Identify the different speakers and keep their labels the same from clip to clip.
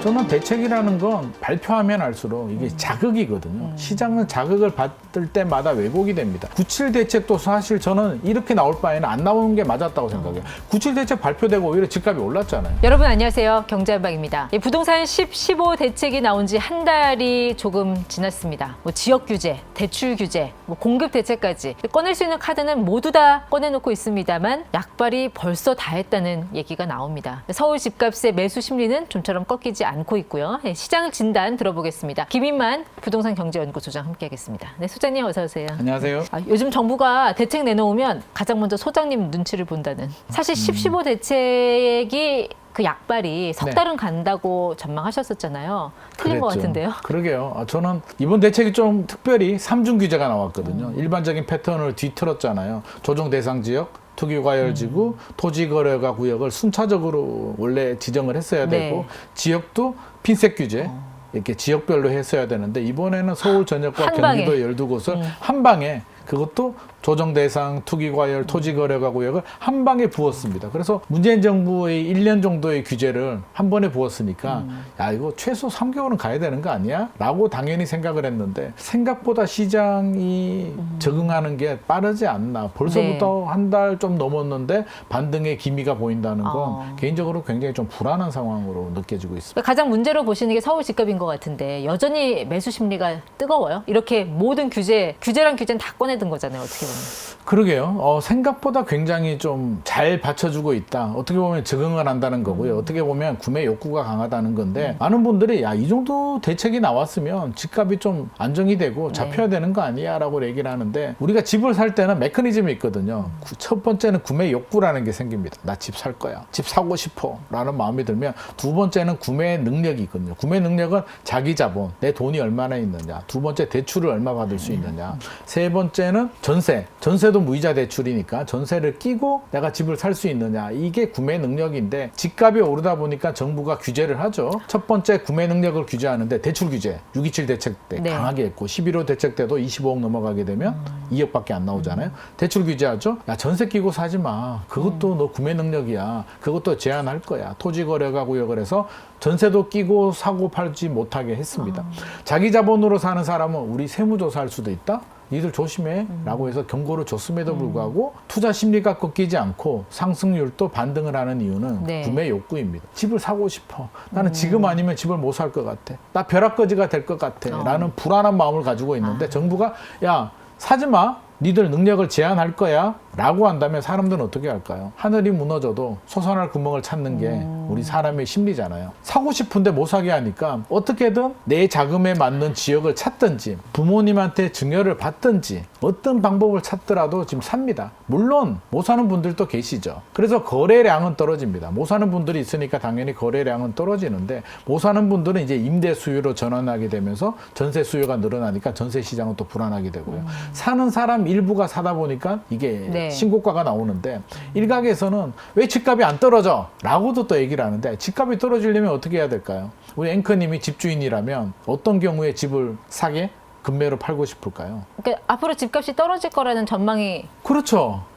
Speaker 1: 저는 대책이라는 건 발표하면 할수록 이게 자극이거든요. 시장은 자극을 받을 때마다 왜곡이 됩니다. 97 대책도 사실 저는 이렇게 나올 바에는 안 나오는 게 맞았다고 생각해요. 97 대책 발표되고 오히려 집값이 올랐잖아요.
Speaker 2: 여러분 안녕하세요. 경제한방입니다. 부동산 15 대책이 나온 지 한 달이 조금 지났습니다. 지역 규제, 대출 규제, 공급 대책까지 꺼낼 수 있는 카드는 모두 다 꺼내놓고 있습니다만 약발이 벌써 다 했다는 얘기가 나옵니다. 서울 집값의 매수 심리는 좀처럼 꺾이지 않고 있고요. 시장 진단 들어보겠습니다. 김인만 부동산 경제연구소장 함께하겠습니다. 네, 소장님 어서 오세요.
Speaker 1: 안녕하세요.
Speaker 2: 요즘 정부가 대책 내놓으면 가장 먼저 소장님 눈치를 본다는. 사실 15 대책이 그 약발이 석 달은 간다고 전망하셨었잖아요. 틀린 것 같은데요.
Speaker 1: 그러게요. 저는 이번 대책이 좀 특별히 3중 규제가 나왔거든요. 일반적인 패턴을 뒤틀었잖아요. 조정 대상 지역, 투기과열지구, 토지거래가 구역을 순차적으로 원래 지정을 했어야 되고 지역도 핀셋 규제 이렇게 지역별로 했어야 되는데 이번에는 서울 전역과 경기도 12곳을 한 방에 그것도 조정 대상, 투기과열, 토지거래가 구역을 한 방에 부었습니다. 그래서 문재인 정부의 1년 정도의 규제를 한 번에 부었으니까 야 이거 최소 3개월은 가야 되는 거 아니야? 라고 당연히 생각을 했는데 생각보다 시장이 적응하는 게 빠르지 않나. 벌써부터 한 달 좀 넘었는데 반등의 기미가 보인다는 건 개인적으로 굉장히 좀 불안한 상황으로 느껴지고 있습니다.
Speaker 2: 가장 문제로 보시는 게 서울 집값인 것 같은데 여전히 매수 심리가 뜨거워요? 이렇게 모든 규제랑 규제는 다 꺼내든 거잖아요. 어떻게 보면.
Speaker 1: 그러게요. 생각보다 굉장히 좀 잘 받쳐주고 있다. 어떻게 보면 적응을 한다는 거고요. 어떻게 보면 구매 욕구가 강하다는 건데 많은 분들이 야, 이 정도 대책이 나왔으면 집값이 좀 안정이 되고 잡혀야 되는 거 아니야? 라고 얘기를 하는데 우리가 집을 살 때는 메커니즘이 있거든요. 첫 번째는 구매 욕구라는 게 생깁니다. 나 집 살 거야. 집 사고 싶어. 라는 마음이 들면 두 번째는 구매 능력이 있거든요. 구매 능력은 자기 자본, 내 돈이 얼마나 있느냐. 두 번째 대출을 얼마 받을 수 있느냐. 세 번째는 전세. 전세도 무이자 대출이니까 전세를 끼고 내가 집을 살 수 있느냐. 이게 구매 능력인데 집값이 오르다 보니까 정부가 규제를 하죠. 첫 번째 구매 능력을 규제하는데 대출 규제. 6.27 대책 때 강하게 했고 11.5 대책 때도 25억 넘어가게 되면 2억밖에 안 나오잖아요. 대출 규제하죠. 야 전세 끼고 사지 마. 그것도 너 구매 능력이야. 그것도 제한할 거야. 토지거래가 구역을 해서 전세도 끼고 사고 팔지 못하게 했습니다. 자기 자본으로 사는 사람은 우리 세무조사할 수도 있다? 니들 조심해 라고 해서 경고를 줬음에도 불구하고 투자 심리가 꺾이지 않고 상승률도 반등을 하는 이유는 구매 욕구입니다. 집을 사고 싶어. 나는 지금 아니면 집을 못 살 것 같아. 나 벼락거지가 될 것 같아. 라는 불안한 마음을 가지고 있는데 정부가 야 사지 마. 니들 능력을 제한할 거야 라고 한다면 사람들은 어떻게 할까요? 하늘이 무너져도 솟아날 구멍을 찾는 게 우리 사람의 심리잖아요. 사고 싶은데 못 사게 하니까 어떻게든 내 자금에 맞는 지역을 찾든지 부모님한테 증여를 받든지 어떤 방법을 찾더라도 지금 삽니다. 물론 못 사는 분들도 계시죠. 그래서 거래량은 떨어집니다. 못 사는 분들이 있으니까 당연히 거래량은 떨어지는데 못 사는 분들은 이제 임대 수요로 전환하게 되면서 전세 수요가 늘어나니까 전세 시장은 또 불안하게 되고요. 사는 사람 일부가 사다 보니까 이게 신고가가 나오는데 일각에서는 왜 집값이 안 떨어져? 라고도 또 얘기를 하는데 집값이 떨어지려면 어떻게 해야 될까요? 우리 앵커님이 집주인이라면 어떤 경우에 집을 사게? 금매로 팔고 싶을까요?
Speaker 2: 그러니까 앞으로 집값이 떨어질 거라는 전망이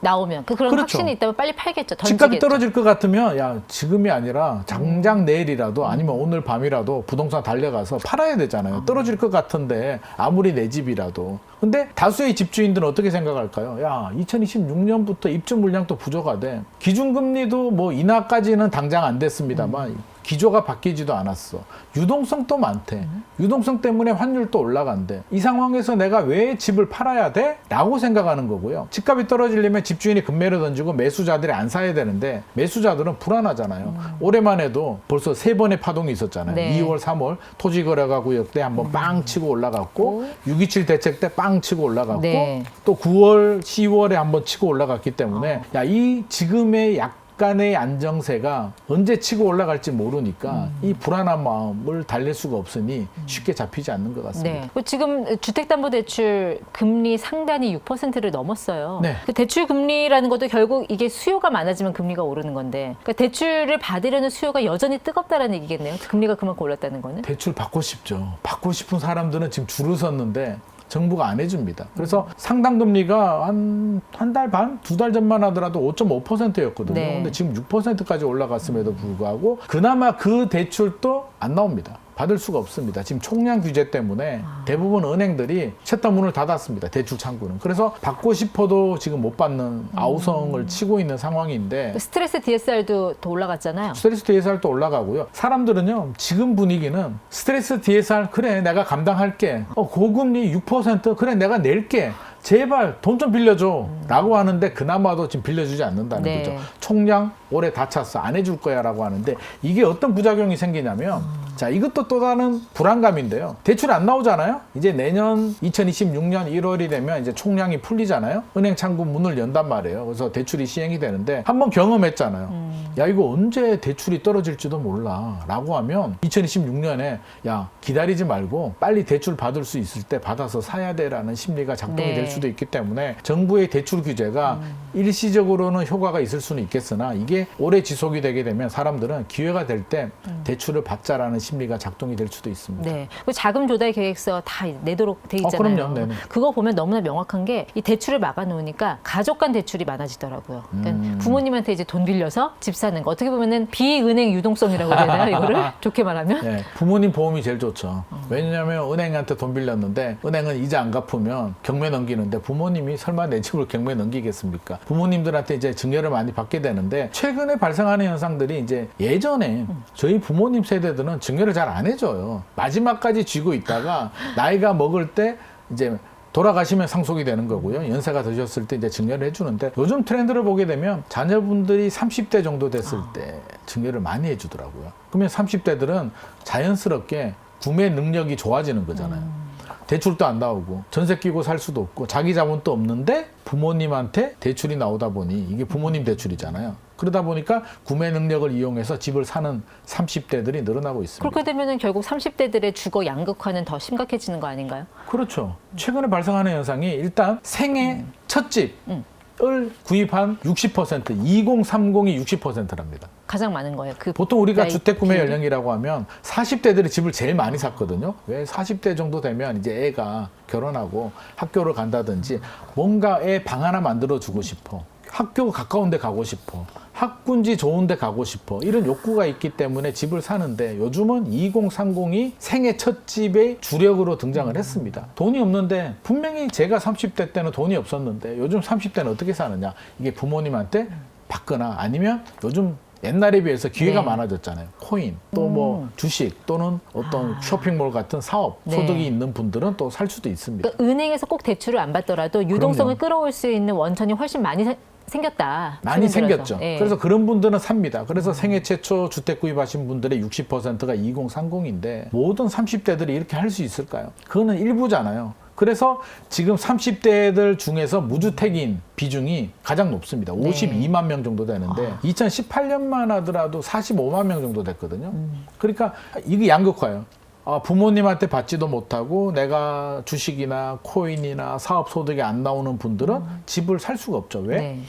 Speaker 2: 나오면 그런 확신이 있다면 빨리 팔겠죠. 던지겠죠.
Speaker 1: 집값이 떨어질 것 같으면 야 지금이 아니라 당장 내일이라도 아니면 오늘 밤이라도 부동산 달려가서 팔아야 되잖아요. 떨어질 것 같은데 아무리 내 집이라도. 근데 다수의 집주인들은 어떻게 생각할까요? 야 2026년부터 입주 물량도 부족하대. 기준금리도 뭐 인하까지는 당장 안 됐습니다만 기조가 바뀌지도 않았어. 유동성도 많대. 유동성 때문에 환율도 올라간대. 이 상황에서 내가 왜 집을 팔아야 돼? 라고 생각하는 거고요. 집값이 떨어지려면 집주인이 금매를 던지고 매수자들이 안 사야 되는데 매수자들은 불안하잖아요. 올해만 해도 벌써 3번의 파동이 있었잖아요. 2월, 3월 토지거래가 구역 때 한번 빵 치고 올라갔고 6.27 대책 때 빵 치고 올라갔고 또 9월, 10월에 한번 치고 올라갔기 때문에 야, 이 지금의 약간의 안정세가 언제 치고 올라갈지 모르니까 이 불안한 마음을 달랠 수가 없으니 쉽게 잡히지 않는 것 같습니다.
Speaker 2: 지금 주택담보대출 금리 상단이 6%를 넘었어요.
Speaker 1: 네.
Speaker 2: 그 대출 금리라는 것도 결국 이게 수요가 많아지면 금리가 오르는 건데 그러니까 대출을 받으려는 수요가 여전히 뜨겁다라는 얘기겠네요. 금리가 그만큼 올랐다는 거는.
Speaker 1: 대출 받고 싶죠. 받고 싶은 사람들은 지금 줄을 섰는데 정부가 안 해줍니다. 그래서 상당금리가 한 달 반, 2달 전만 하더라도 5.5%였거든요.
Speaker 2: 네.
Speaker 1: 근데 지금 6%까지 올라갔음에도 불구하고 그나마 그 대출도 안 나옵니다. 받을 수가 없습니다. 지금 총량 규제 때문에 대부분 은행들이 셋다 문을 닫았습니다. 대출 창구는. 그래서 받고 싶어도 지금 못 받는 아우성을 치고 있는 상황인데
Speaker 2: 스트레스 DSR도 더 올라갔잖아요.
Speaker 1: 스트레스 DSR도 올라가고요. 사람들은요, 지금 분위기는 스트레스 DSR, 그래, 내가 감당할게. 고금리 6%, 그래, 내가 낼게. 제발 돈 좀 빌려줘 라고 하는데 그나마도 지금 빌려주지 않는다는
Speaker 2: 네.
Speaker 1: 거죠. 총량 올해 다 찼어, 안 해줄 거야 라고 하는데 이게 어떤 부작용이 생기냐면 자, 이것도 또 다른 불안감인데요. 대출 안 나오잖아요. 이제 내년 2026년 1월이 되면 이제 총량이 풀리잖아요. 은행 창구 문을 연단 말이에요. 그래서 대출이 시행이 되는데 한번 경험했잖아요. 야, 이거 언제 대출이 떨어질지도 몰라 라고 하면 2026년에 야, 기다리지 말고 빨리 대출 받을 수 있을 때 받아서 사야 돼라는 심리가 작동이
Speaker 2: 네.
Speaker 1: 될 수도 있기 때문에 정부의 대출 규제가 일시적으로는 효과가 있을 수는 있겠으나 이게 오래 지속이 되게 되면 사람들은 기회가 될 때 대출을 받자라는 심리가 작동이 될 수도 있습니다.
Speaker 2: 네. 그 자금 조달 계획서 다 내도록 돼 있잖아요.
Speaker 1: 그럼요. 네네.
Speaker 2: 그거 보면 너무나 명확한 게 이 대출을 막아놓으니까 가족 간 대출이 많아지더라고요. 그러니까 부모님한테 이제 돈 빌려서 집 사는 거. 어떻게 보면은 비은행 유동성이라고 해야 되나요? 이거를 좋게 말하면.
Speaker 1: 네, 부모님 보험이 제일 좋죠. 왜냐하면 은행한테 돈 빌렸는데 은행은 이자 안 갚으면 경매 넘기는데 부모님이 설마 내 집을 경매 넘기겠습니까? 부모님들한테 이제 증여를 많이 받게 되는데 최근에 발생하는 현상들이 이제 예전에 저희 부모님 세대들은 증여를 잘 안 해줘요. 마지막까지 쥐고 있다가 나이가 먹을 때 이제 돌아가시면 상속이 되는 거고요. 연세가 드셨을 때 이제 증여를 해주는데 요즘 트렌드를 보게 되면 자녀분들이 30대 정도 됐을 때 증여를 많이 해주더라고요. 그러면 30대들은 자연스럽게 구매 능력이 좋아지는 거잖아요. 대출도 안 나오고 전세 끼고 살 수도 없고 자기 자본도 없는데 부모님한테 대출이 나오다 보니 이게 부모님 대출이잖아요. 그러다 보니까 구매 능력을 이용해서 집을 사는 30대들이 늘어나고 있습니다.
Speaker 2: 그렇게 되면은 결국 30대들의 주거 양극화는 더 심각해지는 거 아닌가요?
Speaker 1: 그렇죠. 최근에 발생하는 현상이 일단 생애 첫 집을 구입한 60%, 2030이 60%랍니다.
Speaker 2: 가장 많은 거예요. 그
Speaker 1: 보통 우리가
Speaker 2: 나이
Speaker 1: 주택 구매
Speaker 2: 비율이.
Speaker 1: 연령이라고 하면 40대들이 집을 제일 많이 샀거든요. 왜 40대 정도 되면 이제 애가 결혼하고 학교를 간다든지 뭔가 애 방 하나 만들어 주고 싶어. 학교 가까운 데 가고 싶어. 학군지 좋은 데 가고 싶어. 이런 욕구가 있기 때문에 집을 사는데 요즘은 2030이 생애 첫 집의 주력으로 등장을 했습니다. 돈이 없는데 분명히 제가 30대 때는 돈이 없었는데 요즘 30대는 어떻게 사느냐. 이게 부모님한테 받거나 아니면 요즘 옛날에 비해서 기회가
Speaker 2: 네.
Speaker 1: 많아졌잖아요. 코인, 또 뭐 주식 또는 어떤 쇼핑몰 같은 사업,
Speaker 2: 네.
Speaker 1: 소득이 있는 분들은 또 살 수도 있습니다.
Speaker 2: 그러니까 은행에서 꼭 대출을 안 받더라도 유동성을 끌어올 수 있는 원천이 훨씬 많이 생겼다.
Speaker 1: 많이
Speaker 2: 최근 들어서.
Speaker 1: 생겼죠.
Speaker 2: 예.
Speaker 1: 그래서 그런 분들은 삽니다. 그래서 생애 최초 주택 구입하신 분들의 60%가 2030인데 모든 30대들이 이렇게 할 수 있을까요? 그거는 일부잖아요. 그래서 지금 30대들 중에서 무주택인 비중이 가장 높습니다. 52만 명 정도 되는데 2018년만 하더라도 45만 명 정도 됐거든요. 그러니까 이게 양극화예요. 부모님한테 받지도 못하고 내가 주식이나 코인이나 사업 소득이 안 나오는 분들은 집을 살 수가 없죠. 왜?
Speaker 2: 네.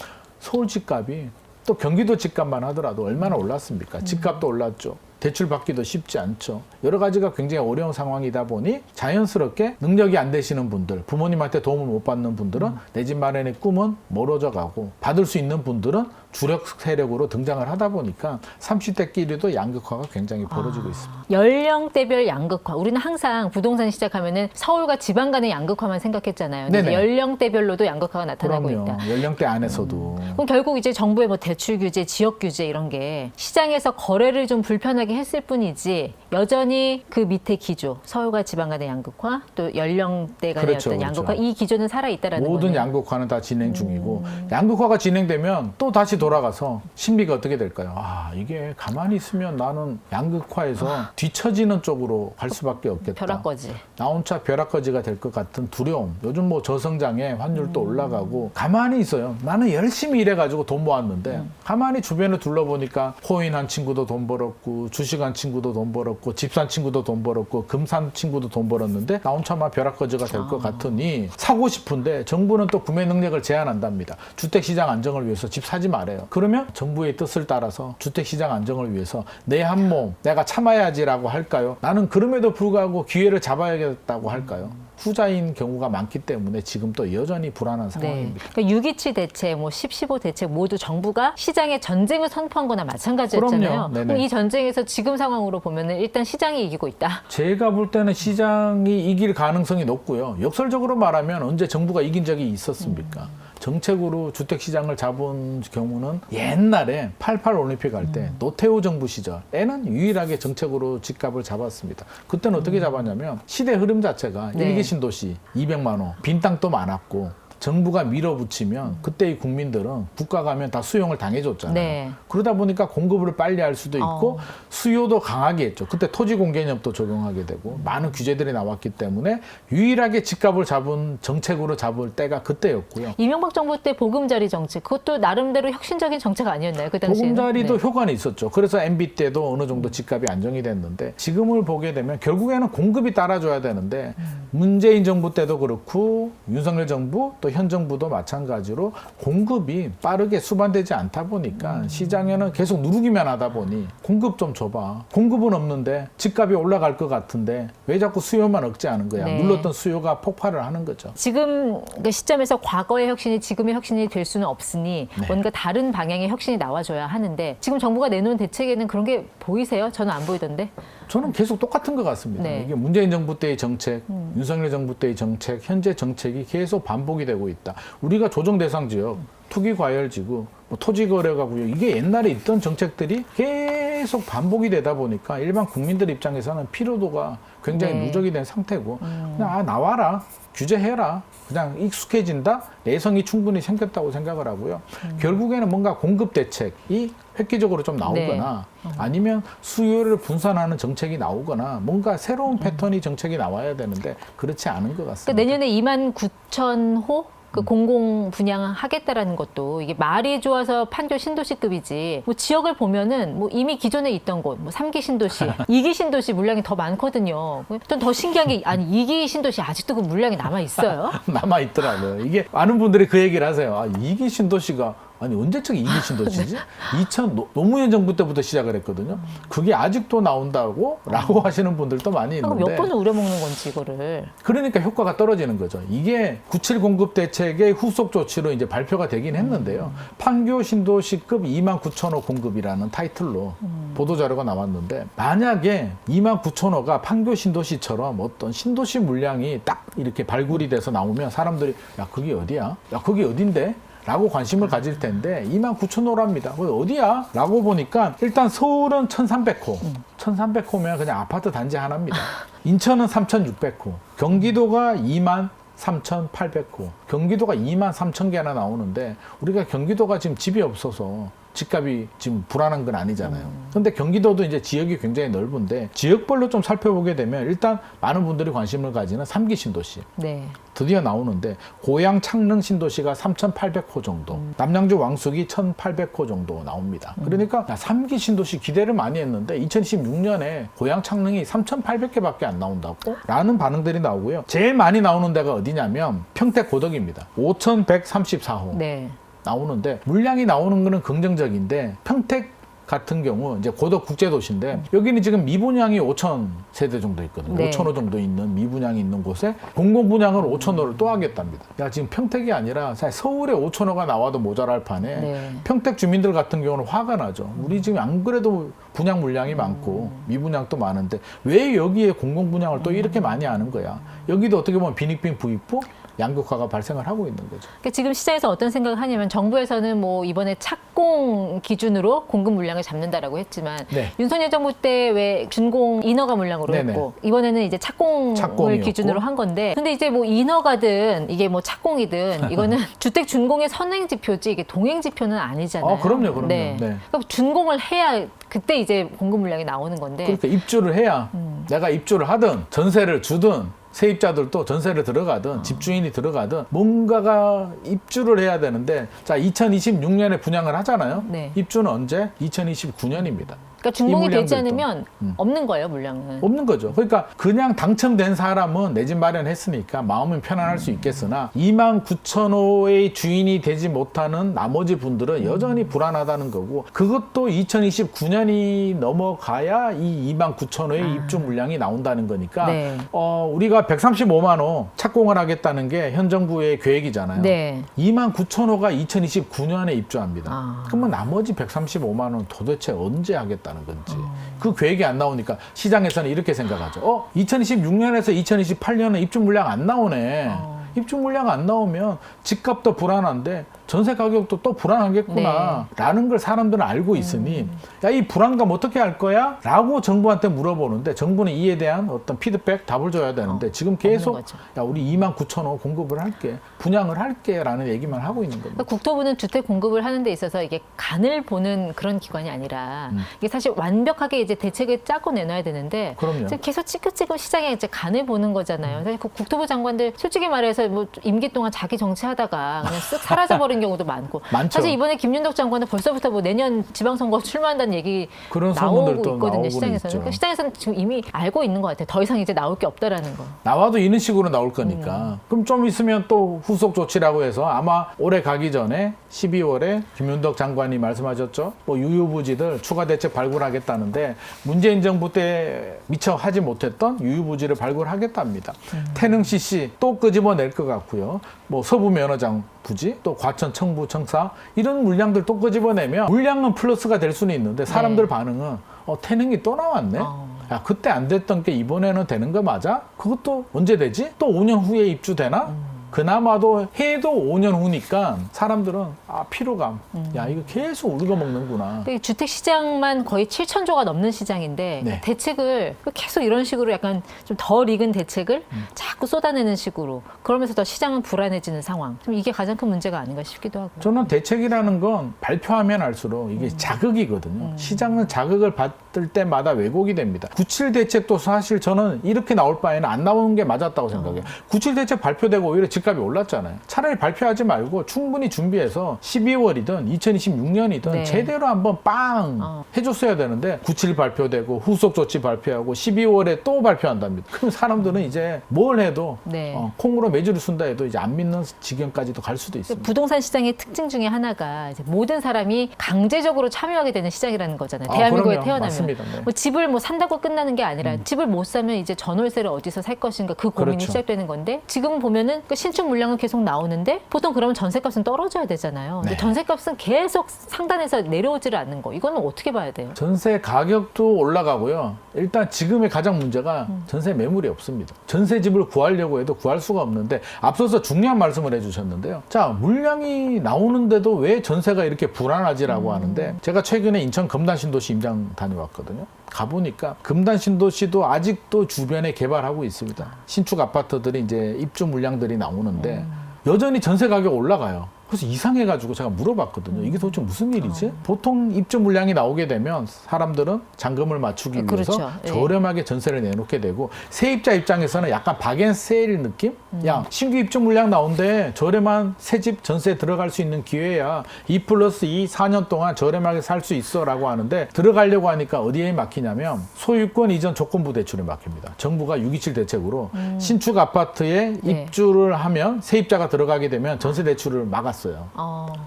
Speaker 1: 서울 집값이 또 경기도 집값만 하더라도 얼마나 올랐습니까? 집값도 올랐죠. 대출 받기도 쉽지 않죠. 여러 가지가 굉장히 어려운 상황이다 보니 자연스럽게 능력이 안 되시는 분들, 부모님한테 도움을 못 받는 분들은 내 집 마련의 꿈은 멀어져 가고 받을 수 있는 분들은 주력 세력으로 등장을 하다 보니까 30대끼리도 양극화가 굉장히 벌어지고 있습니다.
Speaker 2: 연령대별 양극화. 우리는 항상 부동산 시작하면은 서울과 지방 간의 양극화만 생각했잖아요. 근데
Speaker 1: 네네.
Speaker 2: 연령대별로도 양극화가 나타나고
Speaker 1: 그럼요.
Speaker 2: 있다.
Speaker 1: 연령대 안에서도.
Speaker 2: 그럼 결국 이제 정부의 뭐 대출 규제, 지역 규제 이런 게 시장에서 거래를 좀 불편하게 했을 뿐이지 여전히 그 밑에 기조, 서울과 지방 간의 양극화, 또 연령대 간의
Speaker 1: 그렇죠,
Speaker 2: 어떤 양극화,
Speaker 1: 그렇죠.
Speaker 2: 이 기조는 살아 있다라는
Speaker 1: 모든
Speaker 2: 거네요.
Speaker 1: 양극화는 다 진행 중이고 양극화가 진행되면 또 다시 돌아가서 심리가 어떻게 될까요? 이게 가만히 있으면 나는 양극화에서 뒤처지는 쪽으로 갈 수밖에 없겠다.
Speaker 2: 벼락거지.
Speaker 1: 나 혼자 벼락거지가 될 것 같은 두려움. 요즘 뭐 저성장에 환율도 올라가고 가만히 있어요. 나는 열심히 일해가지고 돈 모았는데 가만히 주변을 둘러보니까 코인 한 친구도 돈 벌었고 주식 한 친구도 돈 벌었고 집 산 친구도 돈 벌었고 금 산 친구도 돈 벌었는데 나 혼자만 벼락거지가 될 것 같으니 사고 싶은데 정부는 또 구매 능력을 제한한답니다. 주택시장 안정을 위해서 집 사지 말아요. 그러면 정부의 뜻을 따라서 주택시장 안정을 위해서 내 한 몸 내가 참아야지라고 할까요? 나는 그럼에도 불구하고 기회를 잡아야겠다고 할까요? 후자인 경우가 많기 때문에 지금 또 여전히 불안한 상황입니다.
Speaker 2: 그러니까 6.27 대책, 뭐 10.15 대책 모두 정부가 시장에 전쟁을 선포한 거나 마찬가지였잖아요.
Speaker 1: 그럼요. 네네.
Speaker 2: 그럼 이 전쟁에서 지금 상황으로 보면은 일단 시장이 이기고 있다.
Speaker 1: 제가 볼 때는 시장이 이길 가능성이 높고요. 역설적으로 말하면 언제 정부가 이긴 적이 있었습니까? 정책으로 주택시장을 잡은 경우는 옛날에 88 올림픽 할 때 노태우 정부 시절에는 유일하게 정책으로 집값을 잡았습니다. 그때는 어떻게 잡았냐면 시대 흐름 자체가
Speaker 2: 네.
Speaker 1: 일기 신도시 200만 원, 빈 땅도 많았고 정부가 밀어붙이면 그때의 국민들은 국가 가면 다 수용을 당해줬잖아요.
Speaker 2: 네.
Speaker 1: 그러다 보니까 공급을 빨리 할 수도 있고 수요도 강하게 했죠. 그때 토지공개념도 적용하게 되고 많은 규제들이 나왔기 때문에 유일하게 집값을 잡은 정책으로 잡을 때가 그때였고요.
Speaker 2: 이명박 정부 때 보금자리 정책, 그것도 나름대로 혁신적인 정책 아니었나요? 그 당시에는?
Speaker 1: 보금자리도
Speaker 2: 네.
Speaker 1: 효과는 있었죠. 그래서 MB 때도 어느 정도 집값이 안정이 됐는데 지금을 보게 되면 결국에는 공급이 따라줘야 되는데 문재인 정부 때도 그렇고 윤석열 정부 또 현 정부도 마찬가지로 공급이 빠르게 수반되지 않다 보니까 시장에는 계속 누르기만 하다 보니 공급 좀 줘봐. 공급은 없는데 집값이 올라갈 것 같은데 왜 자꾸 수요만 억제하는 거야.
Speaker 2: 네.
Speaker 1: 눌렀던 수요가 폭발을 하는 거죠.
Speaker 2: 지금 그 시점에서 과거의 혁신이 지금의 혁신이 될 수는 없으니
Speaker 1: 네.
Speaker 2: 뭔가 다른 방향의 혁신이 나와줘야 하는데 지금 정부가 내놓은 대책에는 그런 게 보이세요? 저는 안 보이던데.
Speaker 1: 저는 계속 똑같은 것 같습니다.
Speaker 2: 네.
Speaker 1: 이게 문재인 정부 때의 정책, 윤석열 정부 때의 정책, 현재 정책이 계속 반복이 되고 있다. 우리가 조정 대상 지역, 투기 과열 지구, 뭐 토지 거래가 구역 이게 옛날에 있던 정책들이 계속 반복이 되다 보니까 일반 국민들 입장에서는 피로도가 굉장히
Speaker 2: 네.
Speaker 1: 누적이 된 상태고 그냥 나와라. 규제해라. 그냥 익숙해진다. 내성이 충분히 생겼다고 생각을 하고요. 결국에는 뭔가 공급 대책이 획기적으로 좀 나오거나 아니면 수요를 분산하는 정책이 나오거나 뭔가 새로운 패턴이 정책이 나와야 되는데 그렇지 않은 것 같습니다.
Speaker 2: 그러니까 내년에 29,000호 그 공공 분양하겠다라는 것도 이게 말이 좋아서 판교 신도시급이지 뭐 지역을 보면은 뭐 이미 기존에 있던 곳 뭐 3기 신도시, 2기 신도시 물량이 더 많거든요. 좀 더 신기한 게 아니 2기 신도시 아직도 그 물량이 남아 있어요?
Speaker 1: 남아있더라고요. 이게 많은 분들이 그 얘기를 하세요. 아, 이기 신도시가 아니 언제적 이기 신도시지? 2000 노무현 정부 때부터 시작을 했거든요. 그게 아직도 나온다고? 라고 하시는 분들도 많이
Speaker 2: 몇
Speaker 1: 있는데
Speaker 2: 번을 우려먹는 건지 이거를.
Speaker 1: 그러니까 효과가 떨어지는 거죠. 이게 97 공급 대책의 후속 조치로 이제 발표가 되긴 했는데요. 판교 신도시급 29,000호 공급이라는 타이틀로 보도자료가 나왔는데 만약에 29,000호가 판교 신도시처럼 어떤 신도시 물량이 딱 이렇게 발굴이 돼서 나오면 사람들이 야 그게 어디야? 야 그게 어딘데? 라고 관심을 가질 텐데 29,000호랍니다. 어디야? 라고 보니까 일단 서울은 1,300호. 1,300호면 그냥 아파트 단지 하나입니다. 인천은 3,600호. 경기도가 23,800호. 경기도가 23,000개나 나오는데 우리가 경기도가 지금 집이 없어서 집값이 지금 불안한 건 아니잖아요. 그런데 경기도도 이제 지역이 굉장히 넓은데 지역별로 좀 살펴보게 되면 일단 많은 분들이 관심을 가지는 3기 신도시.
Speaker 2: 네.
Speaker 1: 드디어 나오는데 고양 창릉 신도시가 3,800호 정도, 남양주 왕숙이 1,800호 정도 나옵니다. 그러니까 3기 신도시 기대를 많이 했는데 2016년에 고양 창릉이 3,800개밖에 안 나온다고? 라는 반응들이 나오고요. 제일 많이 나오는 데가 어디냐면 평택 고덕입니다. 5,134호.
Speaker 2: 네.
Speaker 1: 나오는데 물량이 나오는 거는 긍정적인데 평택 같은 경우 이제 고덕 국제도시인데 여기는 지금 미분양이 5,000세대 정도 있거든요.
Speaker 2: 네.
Speaker 1: 5,000호 정도 있는 미분양이 있는 곳에 공공분양을 5,000호를 또 하겠답니다. 야 지금 평택이 아니라 사실 서울에 5,000호가 나와도 모자랄 판에
Speaker 2: 네.
Speaker 1: 평택 주민들 같은 경우는 화가 나죠. 우리 지금 안 그래도 분양 물량이 많고 미분양도 많은데 왜 여기에 공공분양을 또 이렇게 많이 하는 거야. 여기도 어떻게 보면 빈익빈 부익부 양극화가 발생을 하고 있는 거죠.
Speaker 2: 그러니까 지금 시장에서 어떤 생각을 하냐면 정부에서는 뭐 이번에 착공 기준으로 공급 물량을 잡는다라고 했지만
Speaker 1: 네.
Speaker 2: 윤석열 정부 때 왜 준공 인허가 물량으로
Speaker 1: 네네.
Speaker 2: 했고 이번에는 이제 착공을
Speaker 1: 착공이었고.
Speaker 2: 기준으로 한 건데 근데 이제 뭐 인허가든 이게 뭐 착공이든 이거는 주택 준공의 선행 지표지 이게 동행 지표는 아니잖아요.
Speaker 1: 그럼요.
Speaker 2: 네.
Speaker 1: 네.
Speaker 2: 그러니까 준공을 해야 그때 이제 공급 물량이 나오는 건데
Speaker 1: 그러니까 입주를 해야 내가 입주를 하든 전세를 주든 세입자들도 전세를 들어가든 집주인이 들어가든 뭔가가 입주를 해야 되는데 자 2026년에 분양을 하잖아요.
Speaker 2: 네.
Speaker 1: 입주는 언제? 2029년입니다.
Speaker 2: 그러니까 준공이 되지
Speaker 1: 물량들도.
Speaker 2: 않으면 없는 거예요, 물량은.
Speaker 1: 없는 거죠. 그러니까 그냥 당첨된 사람은 내 집 마련했으니까 마음은 편안할 수 있겠으나 29,000호의 주인이 되지 못하는 나머지 분들은 여전히 불안하다는 거고, 그것도 2029년이 넘어가야 이 29,000호의 입주 물량이 나온다는 거니까
Speaker 2: 네.
Speaker 1: 우리가 135만 호 착공을 하겠다는 게 현 정부의 계획이잖아요.
Speaker 2: 네.
Speaker 1: 29,000호가 2029년에 입주합니다.
Speaker 2: 아.
Speaker 1: 그러면 나머지 135만 원 도대체 언제 하겠다는 건지 그 계획이 안 나오니까 시장에서는 이렇게 생각하죠. 2026년에서 2028년은 입주 물량 안 나오네. 입주 물량 안 나오면 집값도 불안한데 전세 가격도 또 불안하겠구나 라는 걸 사람들은 알고 있으니 야, 이 불안감 어떻게 할 거야? 라고 정부한테 물어보는데 정부는 이에 대한 어떤 피드백, 답을 줘야 되는데 지금 계속
Speaker 2: 거죠.
Speaker 1: 야, 우리 29,000호 공급을 할게, 분양을 할게 라는 얘기만 하고 있는 겁니다.
Speaker 2: 그러니까 국토부는 주택 공급을 하는 데 있어서 이게 간을 보는 그런 기관이 아니라 이게 사실 완벽하게 이제 대책을 짜고 내놔야 되는데
Speaker 1: 그럼요.
Speaker 2: 지금 계속 찌긋찌긋 시장에 이제 간을 보는 거잖아요. 사실 그 국토부 장관들 솔직히 말해서 뭐 임기 동안 자기 정치하다가 그냥 쓱 사라져버린 경우도 많고.
Speaker 1: 많죠.
Speaker 2: 사실 이번에 김윤덕 장관은 벌써부터 뭐 내년 지방선거 출마한다는 얘기
Speaker 1: 그런
Speaker 2: 나오고
Speaker 1: 소문들도
Speaker 2: 있거든요.
Speaker 1: 나오고는
Speaker 2: 시장에서는.
Speaker 1: 있죠.
Speaker 2: 그러니까 시장에서는 지금 이미 알고 있는 것 같아요. 더 이상 이제 나올 게 없다라는 거.
Speaker 1: 나와도 이런 식으로 나올 거니까. 그럼 좀 있으면 또 후속 조치라고 해서 아마 올해 가기 전에 12월에 김윤덕 장관이 말씀하셨죠. 뭐 유유부지들 추가 대책 발굴하겠다는데 문재인 정부 때 미처 하지 못했던 유유부지를 발굴하겠답니다. 태릉 CC 또 끄집어낼 것 같고요. 뭐 서부 면허장 부지, 또 과천, 청부, 청사 이런 물량들 또 끄집어내면 물량은 플러스가 될 수는 있는데 사람들 반응은 태릉이 또 나왔네. 야, 그때 안 됐던 게 이번에는 되는 거 맞아? 그것도 언제 되지? 또 5년 후에 입주되나? 그나마도 해도 5년 후니까 사람들은 피로감. 야, 이거 계속 울고 먹는구나.
Speaker 2: 근데 주택 시장만 거의 7,000조가 넘는 시장인데
Speaker 1: 네.
Speaker 2: 대책을 계속 이런 식으로 약간 좀 덜 익은 대책을 자꾸 쏟아내는 식으로 그러면서 더 시장은 불안해지는 상황. 좀 이게 가장 큰 문제가 아닌가 싶기도 하고.
Speaker 1: 저는 대책이라는 건 발표하면 할수록 이게 자극이거든요. 시장은 자극을 받을 때마다 왜곡이 됩니다. 97 대책도 사실 저는 이렇게 나올 바에는 안 나오는 게 맞았다고 생각해요. 97 대책 발표되고 오히려 집값이 올랐잖아요. 차라리 발표하지 말고 충분히 준비해서 12월이든 2026년이든
Speaker 2: 네.
Speaker 1: 제대로 한번 빵 해줬어야 되는데 97 발표되고 후속 조치 발표하고 12월에 또 발표한답니다. 그럼 사람들은 이제 뭘 해도
Speaker 2: 네.
Speaker 1: 콩으로 매주를 쓴다 해도 이제 안 믿는 지경까지도 갈 수도 있습니다.
Speaker 2: 부동산 시장의 특징 중에 하나가 이제 모든 사람이 강제적으로 참여하게 되는 시장이라는 거잖아요. 대한민국에
Speaker 1: 그럼요.
Speaker 2: 태어나면.
Speaker 1: 맞습니다. 네.
Speaker 2: 뭐 집을 뭐 산다고 끝나는 게 아니라 집을 못 사면 이제 전월세를 어디서 살 것인가 그 고민이
Speaker 1: 그렇죠.
Speaker 2: 시작되는 건데 지금 보면은 그 신축 물량은 계속 나오는데 보통 그러면 전세값은 떨어져야 되잖아요. 근데
Speaker 1: 네.
Speaker 2: 전세값은 계속 상단에서 내려오지를 않는 거. 이거는 어떻게 봐야 돼요?
Speaker 1: 전세 가격도 올라가고요. 일단 지금의 가장 문제가 전세 매물이 없습니다. 전세집을 구하려고 해도 구할 수가 없는데 앞서서 중요한 말씀을 해주셨는데요. 자, 물량이 나오는데도 왜 전세가 이렇게 불안하지라고 하는데 제가 최근에 인천 금단신도시 임장 다녀왔거든요. 가보니까 금단신도시도 아직도 주변에 개발하고 있습니다. 신축 아파트들이 이제 입주 물량들이 나오는데 여전히 전세 가격 올라가요. 그래서 이상해가지고 제가 물어봤거든요. 이게 도대체 무슨 일이지? 보통 입주 물량이 나오게 되면 사람들은 잔금을 맞추기 위해서
Speaker 2: 그렇죠. 예.
Speaker 1: 저렴하게 전세를 내놓게 되고 세입자 입장에서는 약간 박앤세일 느낌? 야, 신규 입주 물량 나온데 저렴한 새집 전세 들어갈 수 있는 기회야. 2+2 4년 동안 저렴하게 살 수 있어 라고 하는데 들어가려고 하니까 어디에 막히냐면 소유권 이전 조건부 대출에 막힙니다. 정부가 627 대책으로 신축 아파트에
Speaker 2: 네.
Speaker 1: 입주를 하면 세입자가 들어가게 되면 전세 대출을 막았어요.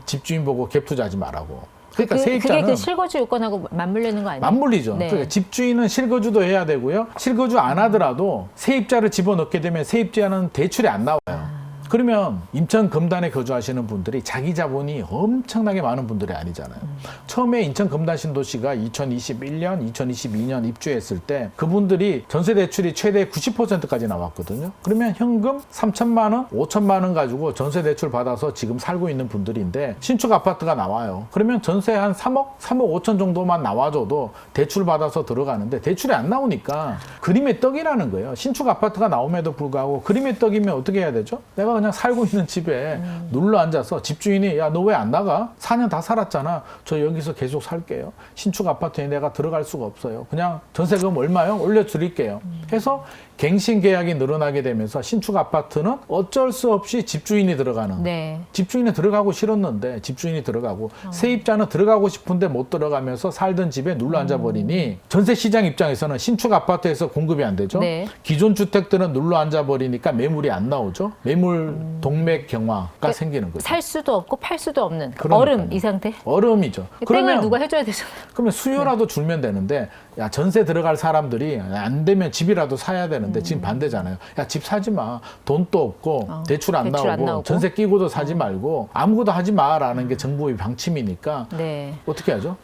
Speaker 1: 집주인 보고 갭 투자하지 말라고. 그러니까 세입자는
Speaker 2: 그게 그 실거주 요건하고 맞물리는 거 아니에요?
Speaker 1: 맞물리죠.
Speaker 2: 네.
Speaker 1: 그러니까 집주인은 실거주도 해야 되고요. 실거주 안 하더라도 세입자를 집어넣게 되면 세입자는 대출이 안 나와요. 그러면 인천 금단에 거주하시는 분들이 자기 자본이 엄청나게 많은 분들이 아니잖아요. 처음에 인천 금단 신도시가 2021년, 2022년 입주했을 때 그분들이 전세 대출이 최대 90%까지 나왔거든요. 그러면 현금 3천만 원, 5천만 원 가지고 전세 대출 받아서 지금 살고 있는 분들인데 신축 아파트가 나와요. 그러면 전세 한 3억 5천 정도만 나와줘도 대출 받아서 들어가는데 대출이 안 나오니까 그림의 떡이라는 거예요. 신축 아파트가 나옴에도 불구하고 그림의 떡이면 어떻게 해야 되죠? 내가 그냥 살고 있는 집에 눌러 앉아서 집주인이 야, 너 왜 안 나가? 4년 다 살았잖아. 저 여기서 계속 살게요. 신축 아파트에 내가 들어갈 수가 없어요. 그냥 전세금 얼마요? 올려드릴게요. 해서 갱신 계약이 늘어나게 되면서 신축 아파트는 어쩔 수 없이 집주인이 들어가는.
Speaker 2: 네.
Speaker 1: 집주인은 들어가고 싫었는데 집주인이 들어가고 세입자는 들어가고 싶은데 못 들어가면서 살던 집에 눌러 앉아버리니 전세 시장 입장에서는 신축 아파트에서 공급이 안 되죠.
Speaker 2: 네.
Speaker 1: 기존 주택들은 눌러 앉아버리니까 매물이 안 나오죠. 매물 동맥 경화가 생기는 거죠.
Speaker 2: 살 수도 없고 팔 수도 없는
Speaker 1: 그러니까요.
Speaker 2: 얼음 이 상태.
Speaker 1: 얼음이죠.
Speaker 2: 땡을 누가 해줘야 되잖아요.
Speaker 1: 그러면 수요라도 줄면 되는데 야 전세 들어갈 사람들이 안 되면 집이라도 사야 되는데 지금 반대잖아요. 야 집 사지 마. 돈도 없고 대출 안
Speaker 2: 대출 안
Speaker 1: 나오고
Speaker 2: 나오고.
Speaker 1: 전세 끼고도 사지 말고 아무것도 하지 마라는 게 정부의 방침이니까
Speaker 2: 네.
Speaker 1: 어떻게 하죠?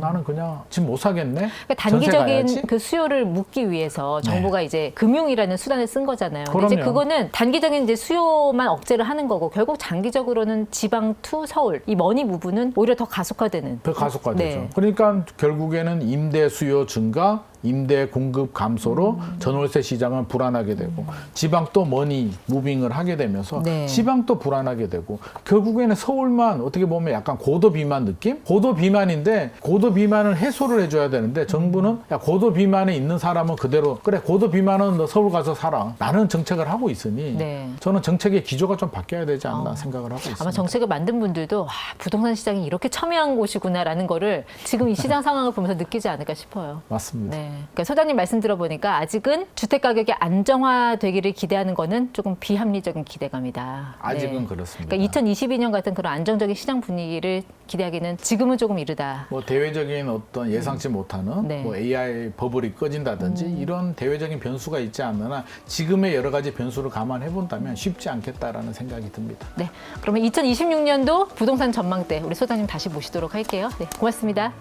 Speaker 1: 나는 그냥 집 못 사겠네.
Speaker 2: 그러니까
Speaker 1: 전세 가야지?
Speaker 2: 단기적인 그 수요를 묶기 위해서 정부가 이제 금융이라는 수단을 쓴 거잖아요. 근데 이제
Speaker 1: 그럼요.
Speaker 2: 그거는 단기적인 이제 수요만 억제를 하는 거고 결국 장기적으로는 지방 투 서울 이 머니 부분은 오히려 더 가속화되는.
Speaker 1: 더 가속화되죠.
Speaker 2: 네.
Speaker 1: 그러니까 결국에는 임대 수요 증가, 임대 공급 감소로 전월세 시장은 불안하게 되고 지방 또 머니 무빙을 하게 되면서
Speaker 2: 네.
Speaker 1: 지방 또 불안하게 되고 결국에는 서울만 어떻게 보면 약간 고도 비만 느낌? 고도 비만인데 고도 비만을 해소를 해줘야 되는데 정부는 야 고도 비만에 있는 사람은 그대로 그래 고도 비만은 너 서울 가서 살아 라는 정책을 하고 있으니
Speaker 2: 네.
Speaker 1: 저는 정책의 기조가 좀 바뀌어야 되지 않나 생각을 하고 있습니다.
Speaker 2: 아마 정책을 만든 분들도 부동산 시장이 이렇게 첨예한 곳이구나라는 거를 지금 이 시장 상황을 보면서 느끼지 않을까 싶어요.
Speaker 1: 맞습니다.
Speaker 2: 네. 그러니까 소장님 말씀 들어보니까 아직은 주택 가격이 안정화되기를 기대하는 거는 조금 비합리적인 기대감이다.
Speaker 1: 아직은 그렇습니다.
Speaker 2: 그러니까 2022년 같은 그런 안정적인 시장 분위기를 기대하기는 지금은 조금 이르다.
Speaker 1: 뭐 대외적인 어떤 예상치 못하는
Speaker 2: 네.
Speaker 1: 뭐 AI 버블이 꺼진다든지 이런 대외적인 변수가 있지 않으나 지금의 여러 가지 변수를 감안해 본다면 쉽지 않겠다라는 생각이 듭니다.
Speaker 2: 네. 그러면 2026년도 부동산 전망 때 우리 소장님 다시 모시도록 할게요. 네. 고맙습니다.